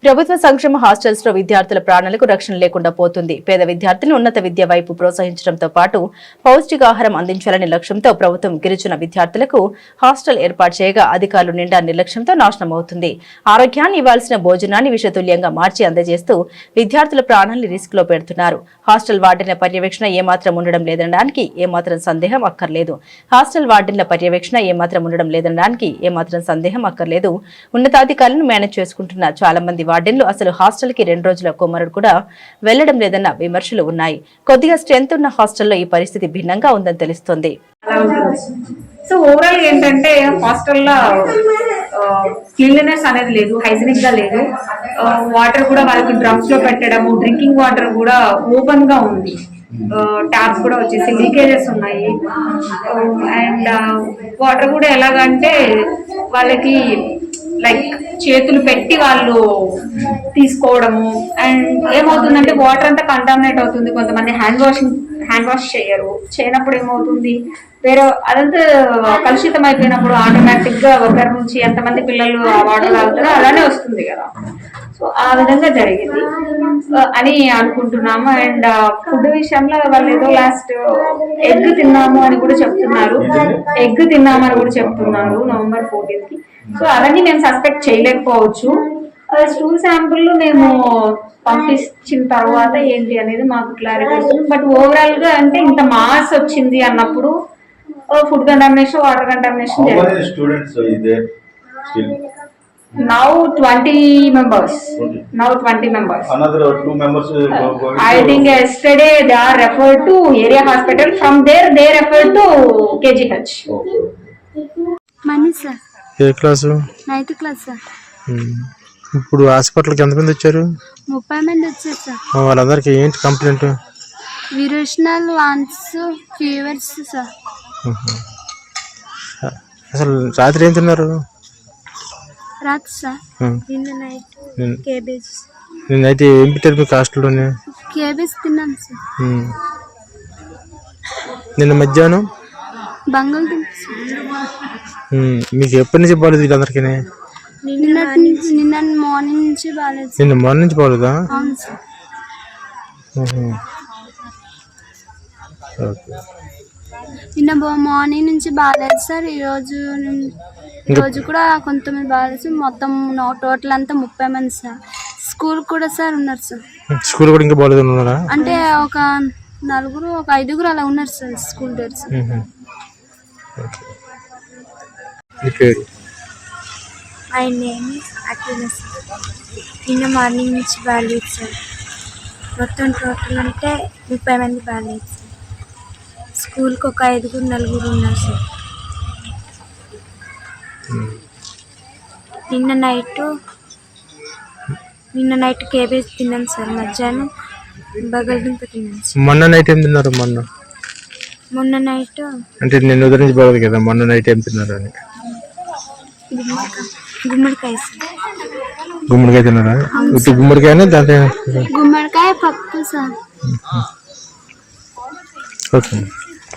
ప్రభుత్వ సంక్షేమ హాస్టల్స్ లో విద్యార్థుల ప్రాణాలకు రక్షణ లేకుండా పోతుంది. పేద విద్యార్థులను ఉన్నత విద్య వైపు ప్రోత్సహించడంతో పాటు పౌష్టికాహారం అందించాలనే లక్ష్యంతో ప్రభుత్వం గిరిజన విద్యార్థులకు హాస్టల్ ఏర్పాటు చేయగా అధికారులు నిండా నిర్లక్ష్యంతో నాశనమవుతుంది. ఆరోగ్యాన్ని ఇవ్వాల్సిన భోజనాన్ని విషతుల్యంగా మార్చి అందజేస్తూ విద్యార్థుల ప్రాణాన్ని రిస్క్ లో పెడుతున్నారు. హాస్టల్ వార్డెన్ల పర్యవేక్షణ ఏమాత్రం ఉండడం లేదనడానికి ఏమాత్రం సందేహం అక్కర్లేదు. ఉన్నతాధికారులను మేనేజ్ చేసుకుంటున్న చాలా మంది వార్డెన్లు అసలు హాస్టల్ కి 2 రోజుల కొమ్మరుడు కూడా వెళ్లడం లేదన్న విమర్శలు ఉన్నాయి. కొద్దిగా స్ట్రెంత్ ఉన్న హాస్టల్లో ఈ పరిస్థితి భిన్నంగా ఉందని తెలుస్తోంది. సో ఓవరాల్ ఏంటంటే హాస్టల్లో క్లీన్లీనెస్ అనేది లేదు, హైజీనిక్ గా లేదు. వాటర్ కూడా వాళ్ళకి డ్రమ్స్ లో పెట్టడము, డ్రింకింగ్ వాటర్ కూడా ఓపెన్ గా ఉంది. ట్యాప్స్ కూడా వచ్చేసి లీకేజెస్ ఉన్నాయి. అండ్ వాటర్ కూడా ఎలాగంటే వాళ్ళకి లైక్ చేతులు పెట్టి వాళ్ళు తీసుకోవడము. అండ్ ఏమవుతుందంటే వాటర్ అంతా కంటామినేట్ అవుతుంది. కొంతమంది హ్యాండ్ వాష్ చేయనప్పుడు ఏమవుతుంది, వేరే అదంతా కలుషితం అయిపోయినప్పుడు ఆటోమేటిక్ గా ఒకరి నుంచి ఎంతమంది పిల్లలు ఆ వాటర్ తాగుతారో అలానే వస్తుంది కదా. సో ఆ విధంగా జరిగింది అని అనుకుంటున్నాము. అండ్ ఫుడ్ విషయంలో వాళ్ళు ఏదో లాస్ట్ ఎగ్ తిన్నాము అని కూడా చెప్తున్నారు November 14th కి. సో అవన్నీ మేము సస్పెక్ట్ చేయలేకపోవచ్చు. స్టూల్ శాంపుల్ మేము పంపించిన తర్వాత ఏంటి అనేది మాకు క్లారిటీ వస్తుంది. బట్ ఓవరాల్ గా అంటే ఇంత మాస్ వచ్చింది అన్నప్పుడు ఫుడ్ కంటామినేషన్, వాటర్ కంటామినేషన్ జరిగింది. Now 20 members. Another 2 members I think yesterday they are referred to area hospital. From there they referred to KGH. Mani sir. A class? 9th class sir. ఇప్పుడు హాస్పిటల్కి ఎంతమంది వచ్చారు? 30 మంది వచ్చారు sir. వాళ్ళందరికీ ఏంటి complaint? విరోషనల్ వాన్స్, ఫీవర్స్ సార్. అసలు రాత్రి ఏం తిన్నారు? రాత్రి సార్ నిన్న నైట్ కేబేజ్. నిన్నైతే ఏం పెట్టారు మీకు హాస్టల్లోనే? కేబేజ్ తిన్నాను సార్. నిన్న మధ్యాహ్నం బంగాళదుంప. మీకు ఎప్పటి నుంచి బాగాలేదు వీళ్ళందరికీ? నిన్న మార్నింగ్ నుంచి బాగాలేదు. నిన్న మార్నింగ్ నుంచి బాగాలేదా? అవును సార్. నిన్న మార్నింగ్ నుంచి బాగాలేదు సార్. ఈరోజు కూడా కొంతమంది బాగాలేదు. మొత్తం టోటల్ అంతా 30 మంది సార్. స్కూల్ కూడా సార్ ఉన్నారు సార్. స్కూల్ కూడా ఇంకా బాగాలేదు ఉన్నారా? అంటే ఒక 4 ఒక 5 అలా ఉన్నారు సార్ స్కూల్ దగ్గర sir. My name is Akila sir. నిన్న మార్నింగ్ నుంచి బాగాలేదు సార్. మొత్తం టోటల్ అంటే 30 మంది బాగాలేదు సార్. స్కూల్కి ఒక 5-4 ఉన్నారు సార్. నిన్న నైట్ కేబేజ్ తిన్నాను సార్. మధ్యాహ్నం బంగాళదుంప తిన్నాను సార్. మొన్న నైట్ ఏం తిన్నారు? మొన్న నైట్ అంటే నిన్న ఉదయం నుంచి బాగలేదు కదా, మొన్న నైట్ ఏం తిన్నారు అని? గుమ్మడికాయ సార్. గుమ్మడికాయ తిన్నారా? గుమ్మడికాయ గుమ్మడికాయ పప్పు సార్. ఓకే.